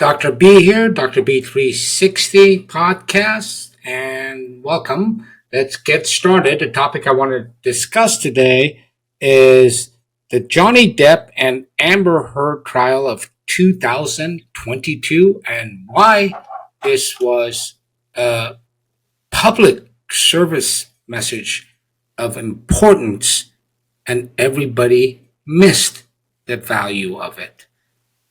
Dr. B here, Dr. B 360 podcast, and welcome. Let's get started. The topic I want to discuss today is the Johnny Depp and Amber Heard trial of 2022 and why this was a public service message of importance and everybody missed the value of it.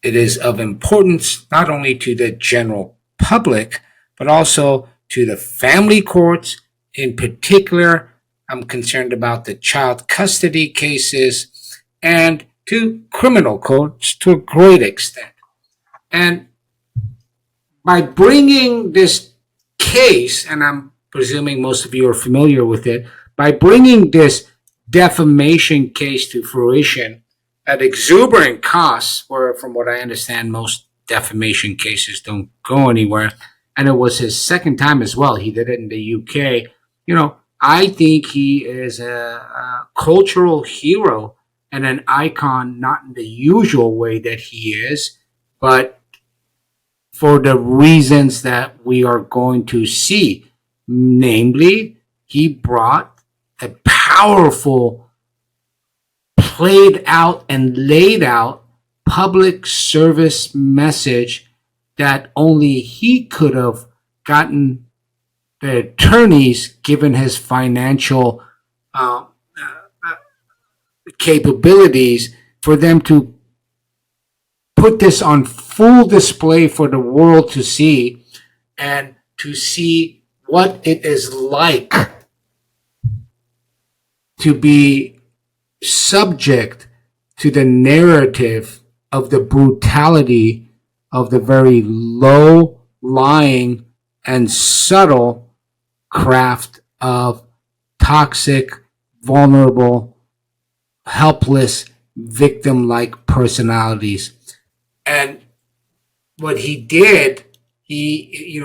It is of importance not only to the general public, but also to the family courts. In particular, I'm concerned about the child custody cases and to criminal courts to a great extent. And by bringing this case, and I'm presuming most of you are familiar with it, by bringing this defamation case to fruition, at exuberant costs, where from what I understand, most defamation cases don't go anywhere. And it was his second time as well. He did it in the UK. I think he is a cultural hero and an icon, not in the usual way that he is, but for the reasons that we are going to see. Namely, he brought a powerful, played out and laid out public service message that only he could have gotten the attorneys, given his financial capabilities, for them to put this on full display for the world to see and to see what it is like to be subject to the narrative of the brutality of the very low lying and subtle craft of toxic, vulnerable, helpless, victim-like personalities. And what he did, he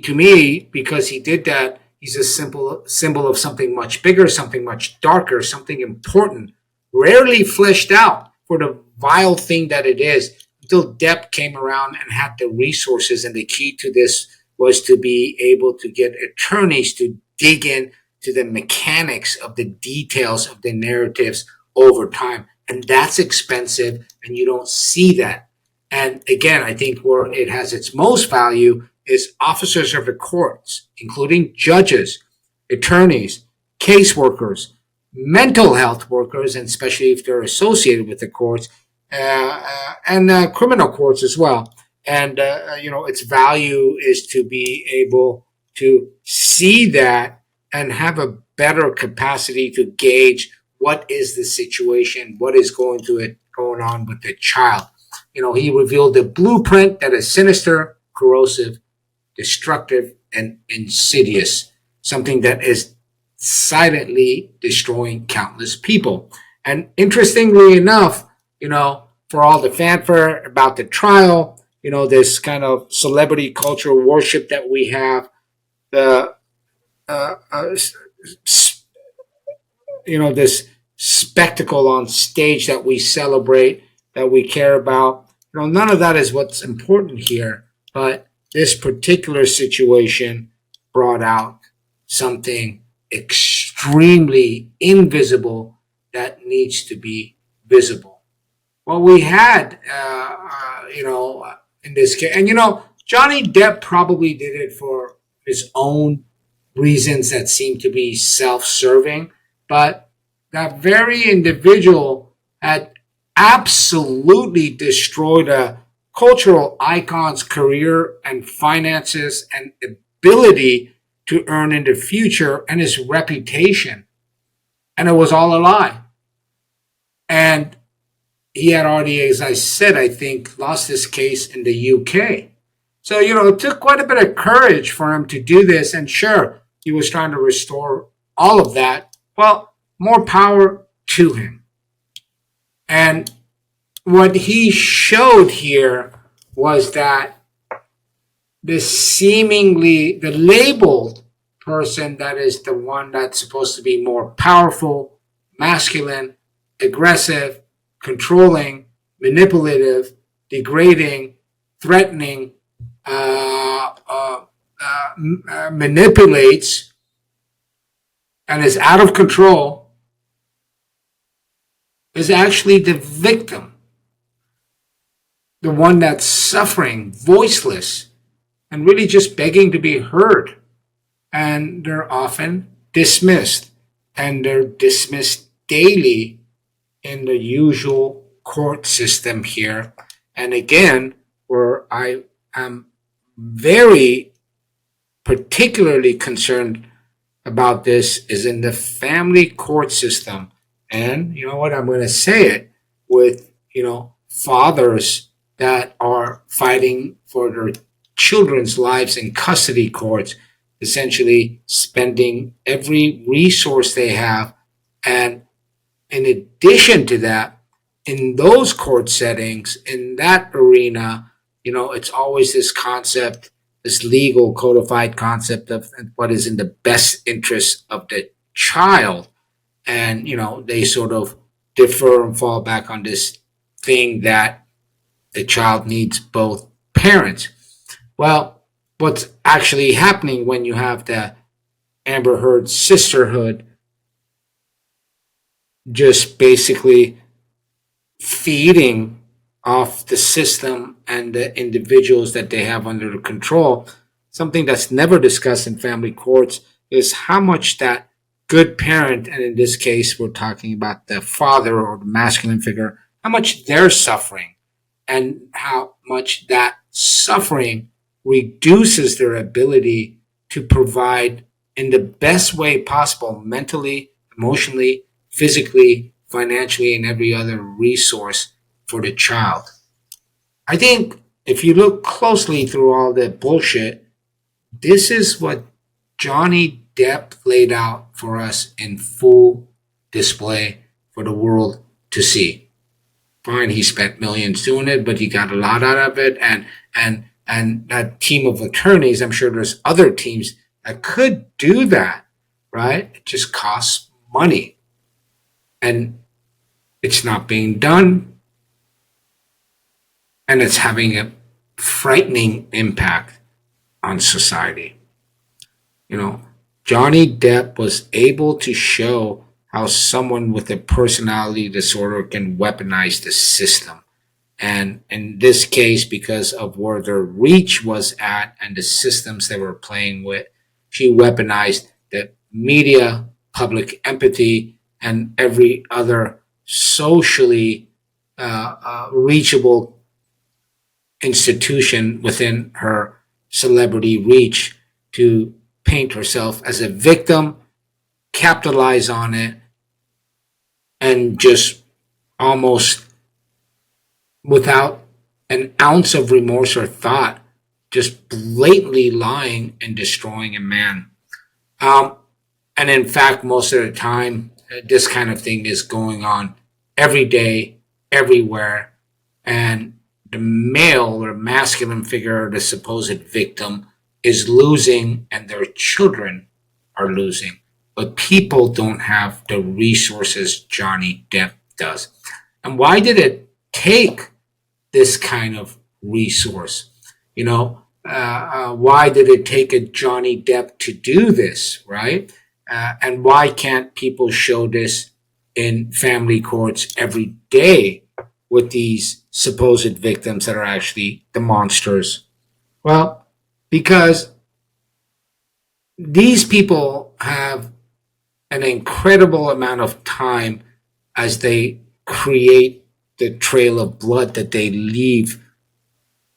to me, because he did that, he's a symbol of something much bigger, something much darker, something important, rarely fleshed out for the vile thing that it is, until Depp came around and had the resources. And the key to this was to be able to get attorneys to dig in to the mechanics of the details of the narratives over time. And that's expensive, and you don't see that. And again, I think where it has its most value is officers of the courts, including judges, attorneys, caseworkers, mental health workers, and especially if they're associated with the courts, and criminal courts as well. And, its value is to be able to see that and have a better capacity to gauge what is the situation, what is going on with the child. He revealed the blueprint that is sinister, corrosive, destructive, and insidious, something that is silently destroying countless people. And interestingly enough, for all the fanfare about the trial, this kind of celebrity cultural worship that we have, this spectacle on stage that we celebrate, that we care about, none of that is what's important here. But this particular situation brought out something extremely invisible that needs to be visible. Well, we had, in this case, and Johnny Depp probably did it for his own reasons that seem to be self-serving, but that very individual had absolutely destroyed a cultural icon's career and finances and ability to earn in the future, and his reputation. And it was all a lie. And he had already, as I said, I think, lost his case in the UK. So, it took quite a bit of courage for him to do this. And sure, he was trying to restore all of that. Well, more power to him. And what he showed here was that the labeled person, that is the one that's supposed to be more powerful, masculine, aggressive, controlling, manipulative, degrading, threatening, manipulates and is out of control is actually the victim, the one that's suffering, voiceless, and really just begging to be heard. And they're often dismissed, and they're dismissed daily in the usual court system here. And again, where I am very particularly concerned about this is in the family court system. And you know what? I'm going to say it with, fathers that are fighting for their children's lives in custody courts, essentially spending every resource they have. And in addition to that, in those court settings, in that arena, it's always this concept, this legal codified concept of what is in the best interest of the child. And, they sort of defer and fall back on this thing that the child needs both parents. Well, what's actually happening when you have the Amber Heard sisterhood just basically feeding off the system and the individuals that they have under control. Something that's never discussed in family courts is how much that good parent, and in this case, we're talking about the father or the masculine figure, how much they're suffering and how much that suffering reduces their ability to provide in the best way possible, mentally, emotionally, physically, financially, and every other resource for the child. I think if you look closely through all that bullshit, this is what Johnny Depp laid out for us in full display for the world to see. Fine, he spent millions doing it, but he got a lot out of it, and that team of attorneys, I'm sure there's other teams that could do that, right? It just costs money. And it's not being done, and it's having a frightening impact on society. Johnny Depp was able to show how someone with a personality disorder can weaponize the system. And in this case, because of where their reach was at and the systems they were playing with, she weaponized the media, public empathy, and every other socially reachable institution within her celebrity reach to paint herself as a victim, capitalize on it, and just almost without an ounce of remorse or thought, just blatantly lying and destroying a man. And in fact, most of the time, this kind of thing is going on every day, everywhere. And the male or masculine figure, the supposed victim, is losing and their children are losing. But people don't have the resources Johnny Depp does. And why did it take this kind of resource? Why did it take a Johnny Depp to do this, right? And why can't people show this in family courts every day with these supposed victims that are actually the monsters? Well, because these people have an incredible amount of time as they create the trail of blood that they leave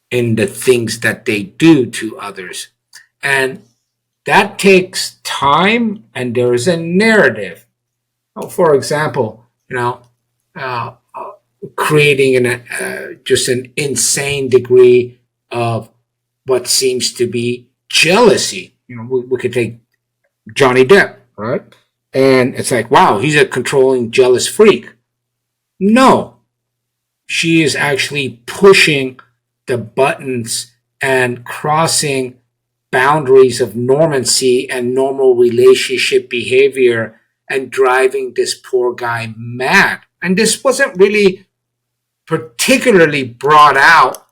in the things that they do to others. And that takes time, and there is a narrative. For example, uh, creating just an insane degree of what seems to be jealousy. We could take Johnny Depp, right? And it's like, wow, he's a controlling, jealous freak. No, she is actually pushing the buttons and crossing boundaries of normancy and normal relationship behavior and driving this poor guy mad. And this wasn't really particularly brought out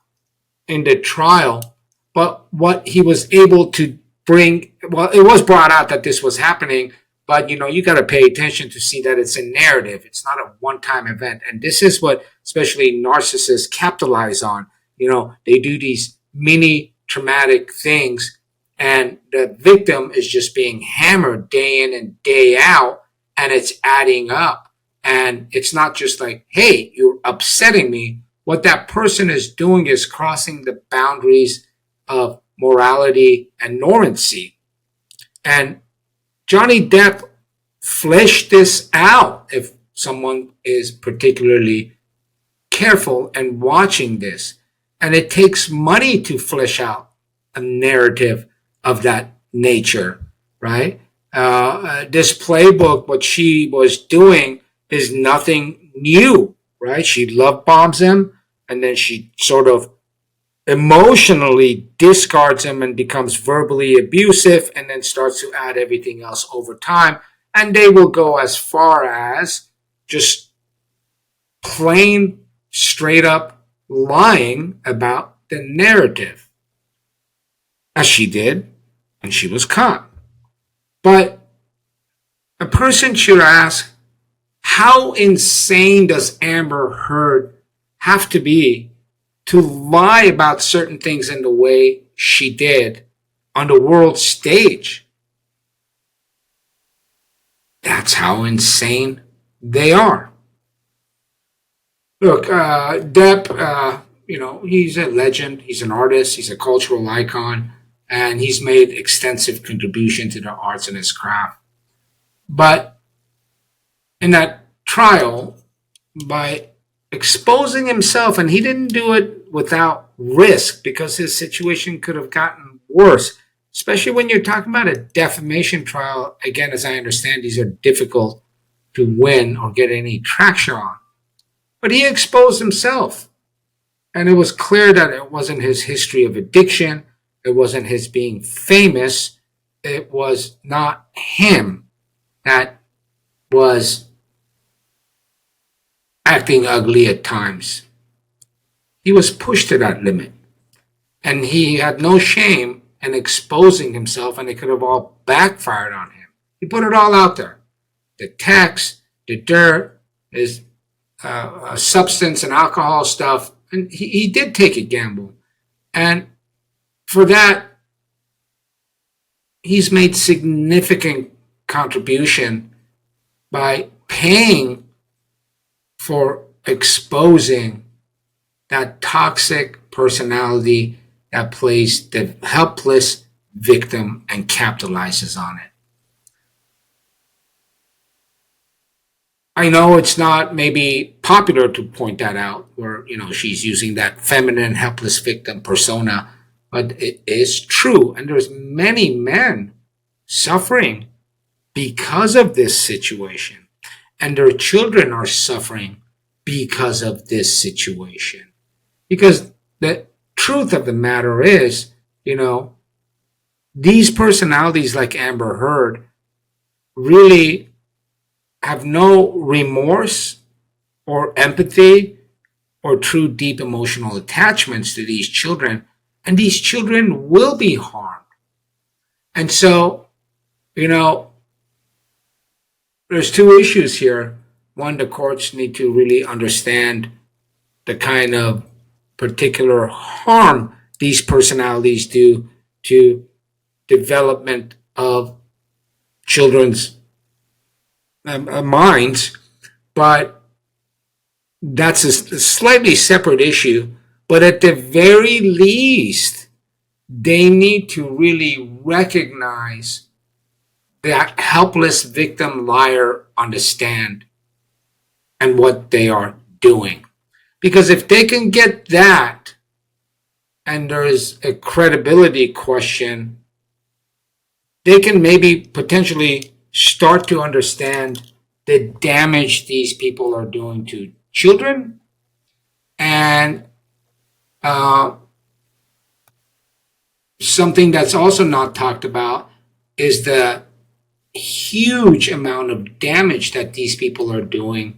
in the trial, but what he was able to bring, well, it was brought out that this was happening, but you got to pay attention to see that it's a narrative. It's not a one-time event. And this is what especially narcissists capitalize on. They do these mini traumatic things, and the victim is just being hammered day in and day out, and it's adding up. And it's not just like, hey, you're upsetting me. What that person is doing is crossing the boundaries of morality and normancy. And Johnny Depp fleshed this out if someone is particularly careful and watching this. And it takes money to flesh out a narrative of that nature, right? This playbook, what she was doing is nothing new, right? She love bombs him, and then she sort of emotionally discards him and becomes verbally abusive, and then starts to add everything else over time. And they will go as far as just plain, straight up lying about the narrative, as she did, and she was caught. But a person should ask, how insane does Amber Heard have to be to lie about certain things in the way she did on the world stage? That's how insane they are. Look, Depp, he's a legend. He's an artist. He's a cultural icon. And he's made extensive contribution to the arts and his craft. But in that trial, by exposing himself, and he didn't do it without risk, because his situation could have gotten worse, especially when you're talking about a defamation trial. Again, as I understand, these are difficult to win or get any traction on. But he exposed himself, and it was clear that it wasn't his history of addiction. It wasn't his being famous. It was not him that was acting ugly at times. He was pushed to that limit, and he had no shame in exposing himself, and it could have all backfired on him. He put it all out there. The text, the dirt, his substance and alcohol stuff, and he did take a gamble. And for that, he's made significant contribution by paying for exposing that toxic personality that plays the helpless victim and capitalizes on it. I know it's not maybe popular to point that out, where she's using that feminine helpless victim persona, but it is true, and there's many men suffering because of this situation, and their children are suffering because of this situation. Because the truth of the matter is, these personalities like Amber Heard really have no remorse or empathy or true deep emotional attachments to these children, and these children will be harmed. And so, there's two issues here. One, the courts need to really understand the kind of particular harm these personalities do to development of children's minds, but that's a slightly separate issue. But at the very least, they need to really recognize that helpless victim liar on the stand and what they are doing. Because if they can get that, and there is a credibility question, they can maybe potentially start to understand the damage these people are doing to children. And something that's also not talked about is the huge amount of damage that these people are doing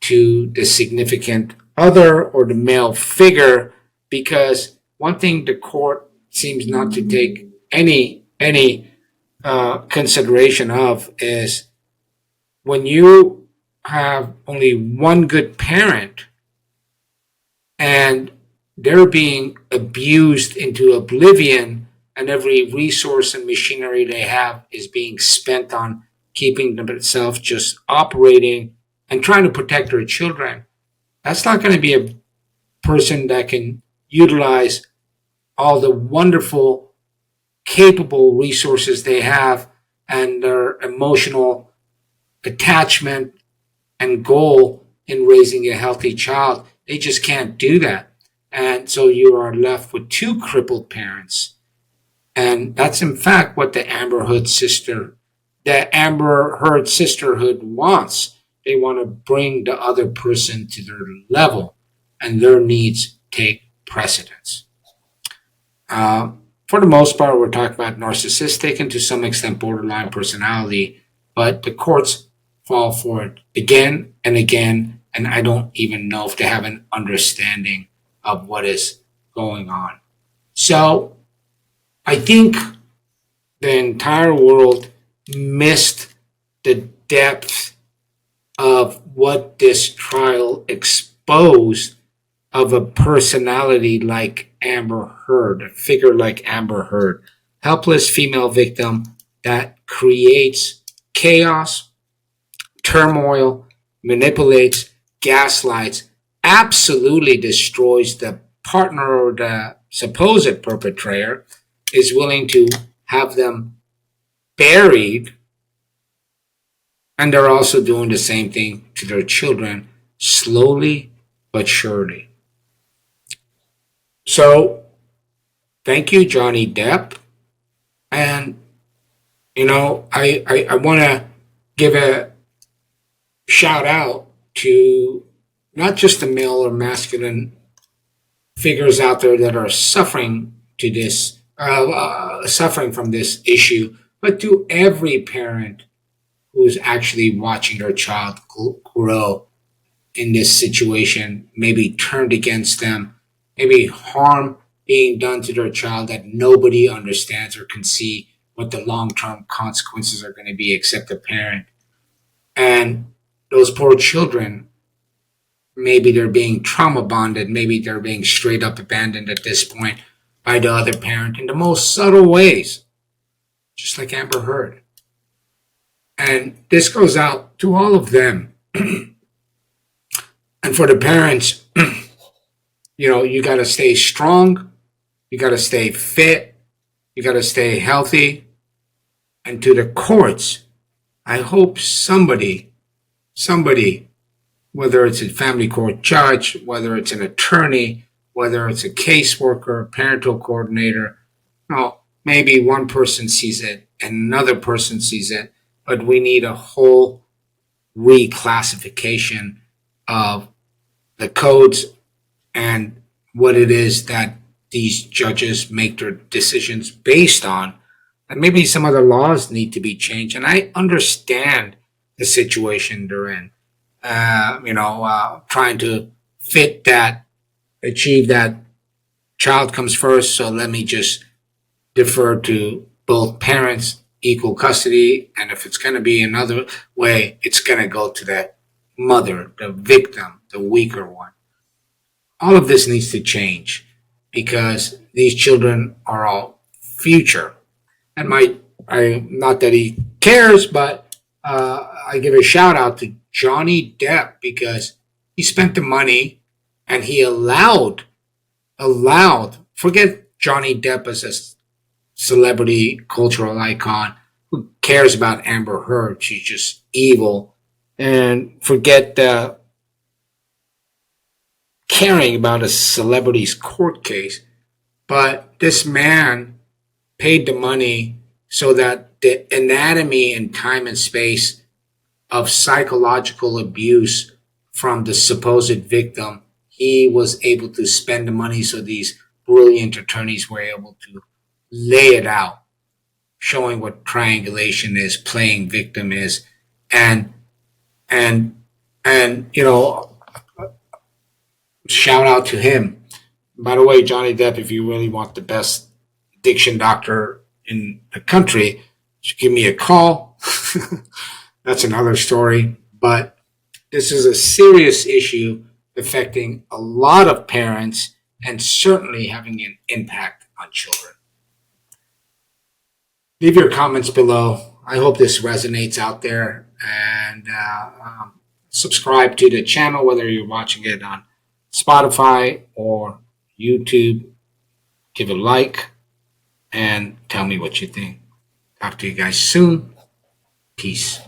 to the significant other or the male figure. Because one thing the court seems not to take any consideration of is when you have only one good parent and they're being abused into oblivion, and every resource and machinery they have is being spent on keeping themselves just operating and trying to protect their children. That's not going to be a person that can utilize all the wonderful, capable resources they have and their emotional attachment and goal in raising a healthy child. They just can't do that. And so you are left with two crippled parents. And that's in fact what the Amber Heard sisterhood wants. They want to bring the other person to their level, and their needs take precedence. Uh, for the most part, we're talking about narcissistic and to some extent borderline personality, but the courts fall for it again and again, and I don't even know if they have an understanding of what is going on. So I think the entire world missed the depth of what this trial exposed of a personality like Amber Heard, a figure like Amber Heard, helpless female victim that creates chaos, turmoil, manipulates, gaslights, absolutely destroys the partner or the supposed perpetrator, is willing to have them buried, and they're also doing the same thing to their children slowly but surely. So, thank you, Johnny Depp. And, I want to give a shout out to not just the male or masculine figures out there that are suffering from this issue, but to every parent who's actually watching their child grow in this situation, maybe turned against them, maybe harm being done to their child that nobody understands or can see what the long-term consequences are going to be except the parent. And those poor children, maybe they're being trauma bonded, maybe they're being straight up abandoned at this point by the other parent in the most subtle ways, just like Amber Heard. And this goes out to all of them. And for the parents, you got to stay strong, you got to stay fit, you got to stay healthy. And to the courts, I hope somebody, whether it's a family court judge, whether it's an attorney, whether it's a caseworker, parental coordinator, maybe one person sees it and another person sees it, but we need a whole reclassification of the codes and what it is that these judges make their decisions based on. And maybe some other laws need to be changed. And I understand the situation they're in. Trying to achieve that child comes first. So let me just defer to both parents, equal custody. And if it's going to be another way, it's going to go to that mother, the victim, the weaker one. All of this needs to change because these children are all future. And not that he cares, but I give a shout out to Johnny Depp because he spent the money and he allowed, forget Johnny Depp as a celebrity cultural icon. Who cares about Amber Heard? She's just evil. And forget the caring about a celebrity's court case. But this man paid the money so that the anatomy and time and space of psychological abuse from the supposed victim, he was able to spend the money so these brilliant attorneys were able to lay it out, showing what triangulation is, playing victim is, and shout out to him. By the way, Johnny Depp, if you really want the best addiction doctor in the country should give me a call. That's another story. But this is a serious issue affecting a lot of parents and certainly having an impact on children. Leave your comments below. I hope this resonates out there, and subscribe to the channel, whether you're watching it on Spotify or YouTube. Give a like and tell me what you think. Talk to you guys soon. Peace.